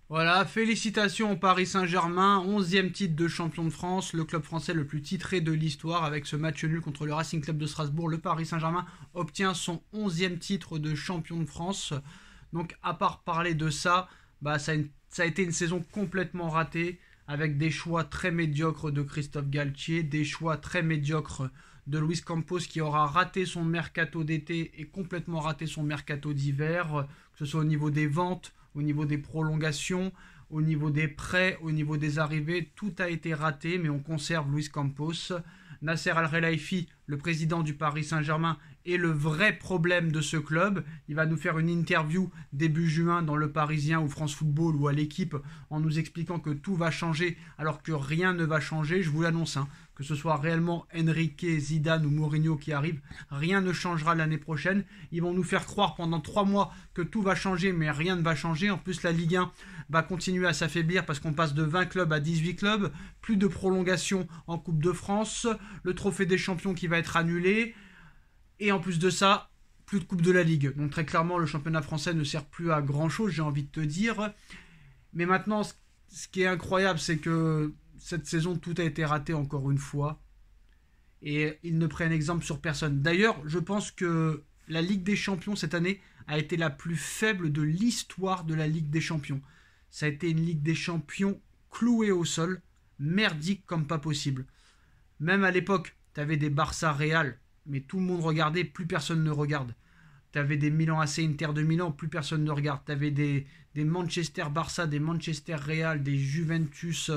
Voilà, félicitations au Paris Saint-Germain, 11e titre de champion de France, le club français le plus titré de l'histoire. Avec ce match nul contre le Racing Club de Strasbourg, le Paris Saint-Germain obtient son 11e titre de champion de France. Donc à part parler de ça, ça a été une saison complètement ratée, avec des choix très médiocres de Christophe Galtier, des choix très médiocres de Luis Campos qui aura raté son mercato d'été et complètement raté son mercato d'hiver, que ce soit au niveau des ventes, au niveau des prolongations, au niveau des prêts, au niveau des arrivées, tout a été raté, mais on conserve Luis Campos. Nasser Al-Khelaifi, le président du Paris Saint-Germain, est le vrai problème de ce club. Il va nous faire une interview début juin dans Le Parisien ou France Football ou à l'équipe en nous expliquant que tout va changer alors que rien ne va changer. Je vous l'annonce, hein, que ce soit réellement Enrique, Zidane ou Mourinho qui arrive, rien ne changera l'année prochaine. Ils vont nous faire croire pendant 3 mois que tout va changer, mais rien ne va changer. En plus, la Ligue 1 va continuer à s'affaiblir parce qu'on passe de 20 clubs à 18 clubs, plus de prolongation en Coupe de France, le trophée des champions qui va être annulé, et en plus de ça, plus de Coupe de la Ligue. Donc très clairement, le championnat français ne sert plus à grand chose, j'ai envie de te dire. Mais maintenant, ce qui est incroyable, c'est que cette saison, tout a été raté encore une fois. Et ils ne prennent exemple sur personne. D'ailleurs, je pense que la Ligue des Champions cette année a été la plus faible de l'histoire de la Ligue des Champions. Ça a été une Ligue des Champions clouée au sol, merdique comme pas possible. Même à l'époque, tu avais des Barça Real, mais tout le monde regardait, plus personne ne regarde. Tu avais des Milan AC Inter de Milan, plus personne ne regarde. Tu avais des Manchester Barça, des Manchester Real, des Juventus,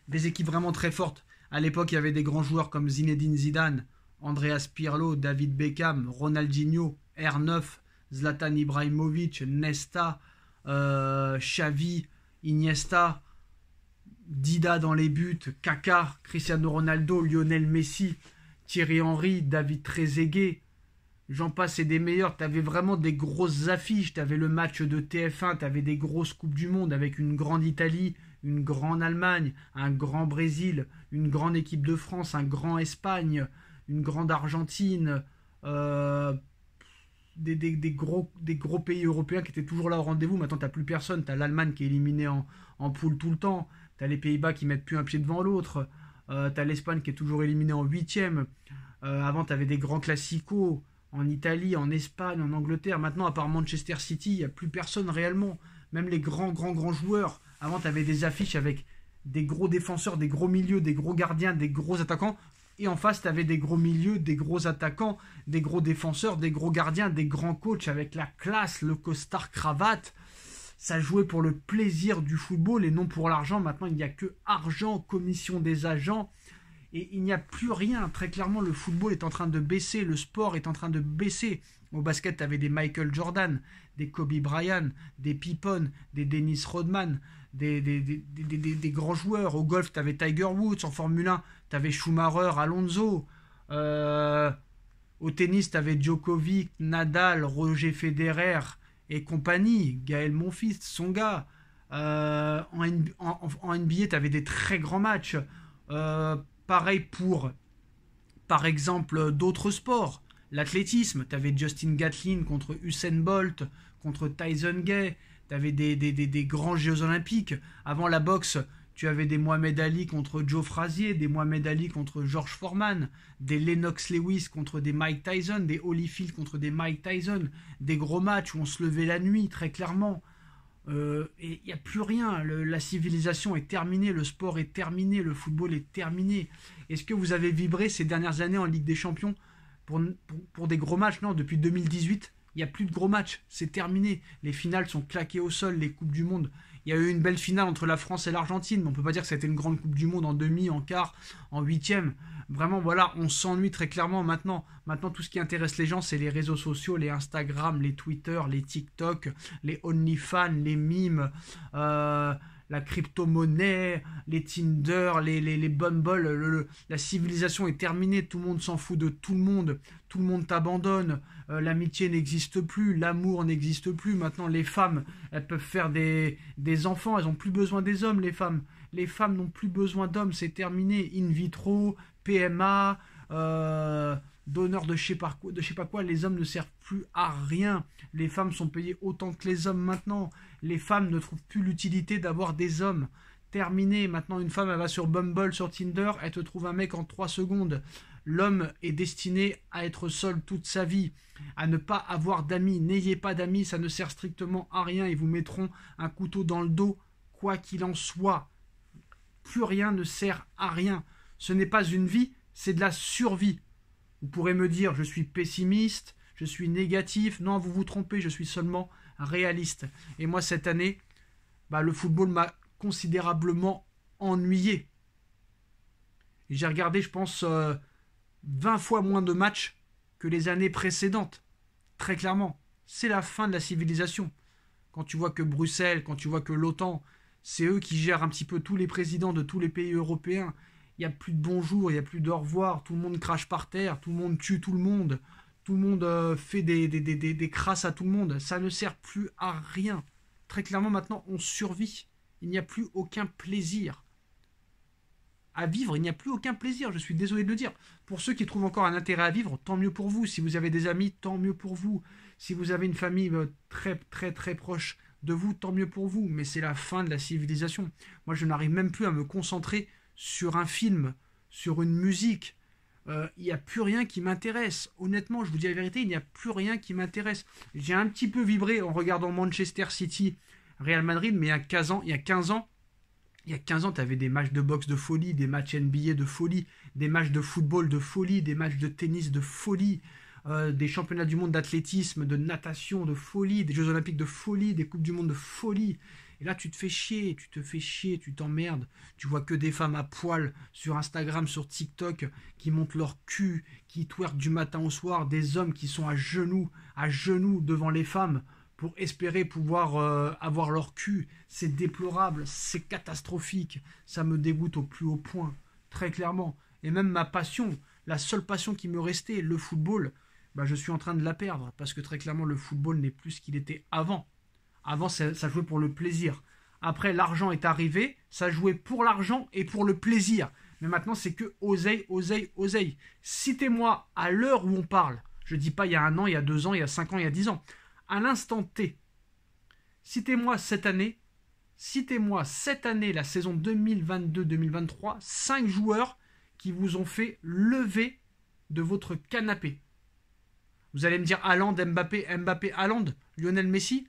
des équipes vraiment très fortes. À l'époque, il y avait des grands joueurs comme Zinedine Zidane, Andreas Pirlo, David Beckham, Ronaldinho, R9, Zlatan Ibrahimovic, Nesta, Xavi, Iniesta, Dida dans les buts, Kaka, Cristiano Ronaldo, Lionel Messi, Thierry Henry, David Trezeguet, j'en passe et des meilleurs. Tu avais vraiment des grosses affiches. Tu avais le match de TF1, tu avais des grosses Coupes du Monde avec une grande Italie, une grande Allemagne, un grand Brésil, une grande équipe de France, un grand Espagne, une grande Argentine, des gros pays européens qui étaient toujours là au rendez-vous. Maintenant, tu n'as plus personne. Tu as l'Allemagne qui est éliminée en poule tout le temps. Tu as les Pays-Bas qui mettent plus un pied devant l'autre. Tu as l'Espagne qui est toujours éliminée en huitième. Avant, tu avais des grands classicos en Italie, en Espagne, en Angleterre. Maintenant, à part Manchester City, il n'y a plus personne réellement. Même les grands joueurs. Avant, tu avais des affiches avec des gros défenseurs, des gros milieux, des gros gardiens, des gros attaquants. Et en face, tu avais des gros milieux, des gros attaquants, des gros défenseurs, des gros gardiens, des grands coachs avec la classe, le costard cravate. Ça jouait pour le plaisir du football et non pour l'argent. Maintenant, il n'y a que argent, commission des agents. Et il n'y a plus rien. Très clairement, le football est en train de baisser. Le sport est en train de baisser. Au basket, tu avais des Michael Jordan, des Kobe Bryant, des Pippen, des Dennis Rodman, des grands joueurs. Au golf, tu avais Tiger Woods. En Formule 1, tu avais Schumacher, Alonso. Au tennis, tu avais Djokovic, Nadal, Roger Federer et compagnie. Gaël Monfils, son gars. En NBA, tu avais des très grands matchs. Pareil pour, par exemple, d'autres sports. L'athlétisme, tu avais Justin Gatlin contre Usain Bolt, contre Tyson Gay. Tu avais des grands Jeux Olympiques. Avant la boxe, tu avais des Mohamed Ali contre Joe Frazier, des Mohamed Ali contre George Foreman, des Lennox Lewis contre des Mike Tyson, des Holyfield contre des Mike Tyson, des gros matchs où on se levait la nuit, très clairement. Et il n'y a plus rien. La civilisation est terminée, le sport est terminé, le football est terminé. Est-ce que vous avez vibré ces dernières années en Ligue des Champions pour des gros matchs? Non, depuis 2018, il n'y a plus de gros matchs. C'est terminé. Les finales sont claquées au sol, les Coupes du Monde. Il y a eu une belle finale entre la France et l'Argentine, mais on ne peut pas dire que c'était une grande Coupe du Monde en demi, en quart, en huitième. Vraiment, voilà, on s'ennuie très clairement maintenant. Maintenant, tout ce qui intéresse les gens, c'est les réseaux sociaux, les Instagram, les Twitter, les TikTok, les OnlyFans, les mimes, la crypto-monnaie, les Tinder, les Bumble. La civilisation est terminée, tout le monde s'en fout de tout le monde t'abandonne, l'amitié n'existe plus, l'amour n'existe plus. Maintenant, les femmes, elles peuvent faire des enfants, elles n'ont plus besoin des hommes, les femmes. Les femmes n'ont plus besoin d'hommes, c'est terminé. In vitro, PMA, d'honneur de je sais pas quoi. Les hommes ne servent plus à rien. Les femmes sont payées autant que les hommes maintenant. Les femmes ne trouvent plus l'utilité d'avoir des hommes. Terminé. Maintenant, une femme, elle va sur Bumble, sur Tinder, elle te trouve un mec en 3 secondes. L'homme est destiné à être seul toute sa vie, à ne pas avoir d'amis. N'ayez pas d'amis, ça ne sert strictement à rien. Ils vous mettront un couteau dans le dos, quoi qu'il en soit. Plus rien ne sert à rien. Ce n'est pas une vie, c'est de la survie. Vous pourrez me dire, je suis pessimiste, je suis négatif. Non, vous vous trompez, je suis seulement réaliste. Et moi, cette année, le football m'a considérablement ennuyé. Et j'ai regardé, je pense, 20 fois moins de matchs que les années précédentes. Très clairement, c'est la fin de la civilisation. Quand tu vois que Bruxelles, quand tu vois que l'OTAN, c'est eux qui gèrent un petit peu tous les présidents de tous les pays européens. Il n'y a plus de bonjour, il n'y a plus d'au revoir, tout le monde crache par terre, tout le monde tue tout le monde fait des crasses à tout le monde. Ça ne sert plus à rien. Très clairement, maintenant, on survit. Il n'y a plus aucun plaisir. À vivre, il n'y a plus aucun plaisir, je suis désolé de le dire. Pour ceux qui trouvent encore un intérêt à vivre, tant mieux pour vous. Si vous avez des amis, tant mieux pour vous. Si vous avez une famille très très très proche de vous, tant mieux pour vous. Mais c'est la fin de la civilisation. Moi, je n'arrive même plus à me concentrer sur un film, sur une musique. Il n'y a plus rien qui m'intéresse. Honnêtement, je vous dis la vérité, il n'y a plus rien qui m'intéresse. J'ai un petit peu vibré en regardant Manchester City, Real Madrid, mais il y a 15 ans, tu avais des matchs de boxe de folie, des matchs NBA de folie, des matchs de football de folie, des matchs de tennis de folie, des championnats du monde d'athlétisme, de natation de folie, des Jeux Olympiques de folie, des Coupes du Monde de folie. Et là, tu te fais chier, tu t'emmerdes. Tu vois que des femmes à poil sur Instagram, sur TikTok, qui montent leur cul, qui twerkent du matin au soir, des hommes qui sont à genoux devant les femmes, pour espérer pouvoir avoir leur cul. C'est déplorable, c'est catastrophique. Ça me dégoûte au plus haut point, très clairement. Et même ma passion, la seule passion qui me restait, le football, je suis en train de la perdre. Parce que très clairement, le football n'est plus ce qu'il était avant. Avant, ça jouait pour le plaisir. Après, l'argent est arrivé, ça jouait pour l'argent et pour le plaisir. Mais maintenant, c'est que oseille, oseille, oseille. Citez-moi à l'heure où on parle. Je ne dis pas il y a 1 an, il y a 2 ans, il y a 5 ans, il y a 10 ans. À l'instant T, citez-moi cette année, la saison 2022-2023, 5 joueurs qui vous ont fait lever de votre canapé. Vous allez me dire Haaland, Mbappé, Haaland, Lionel Messi.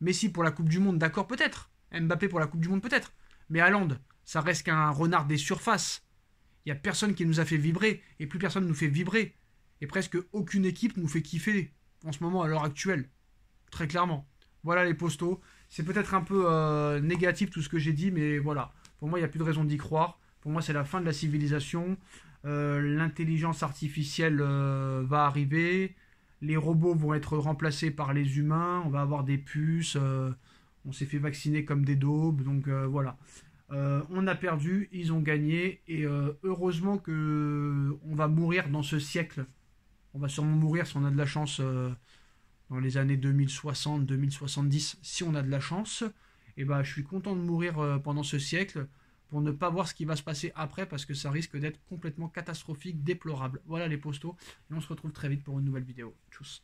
Messi pour la Coupe du Monde, d'accord, peut-être. Mbappé pour la Coupe du Monde, peut-être. Mais Haaland, ça reste qu'un renard des surfaces. Il n'y a personne qui nous a fait vibrer, et plus personne nous fait vibrer. Et presque aucune équipe nous fait kiffer en ce moment, à l'heure actuelle. Très clairement. Voilà les postos. C'est peut-être un peu négatif tout ce que j'ai dit, mais voilà. Pour moi, il n'y a plus de raison d'y croire. Pour moi, c'est la fin de la civilisation. L'intelligence artificielle va arriver. Les robots vont être remplacés par les humains. On va avoir des puces. On s'est fait vacciner comme des daubes. Donc voilà. On a perdu, ils ont gagné. Et heureusement qu'on va mourir dans ce siècle. On va sûrement mourir si on a de la chance dans les années 2060, 2070. Si on a de la chance. Et je suis content de mourir pendant ce siècle pour ne pas voir ce qui va se passer après parce que ça risque d'être complètement catastrophique, déplorable. Voilà les postos. Et on se retrouve très vite pour une nouvelle vidéo. Tchuss.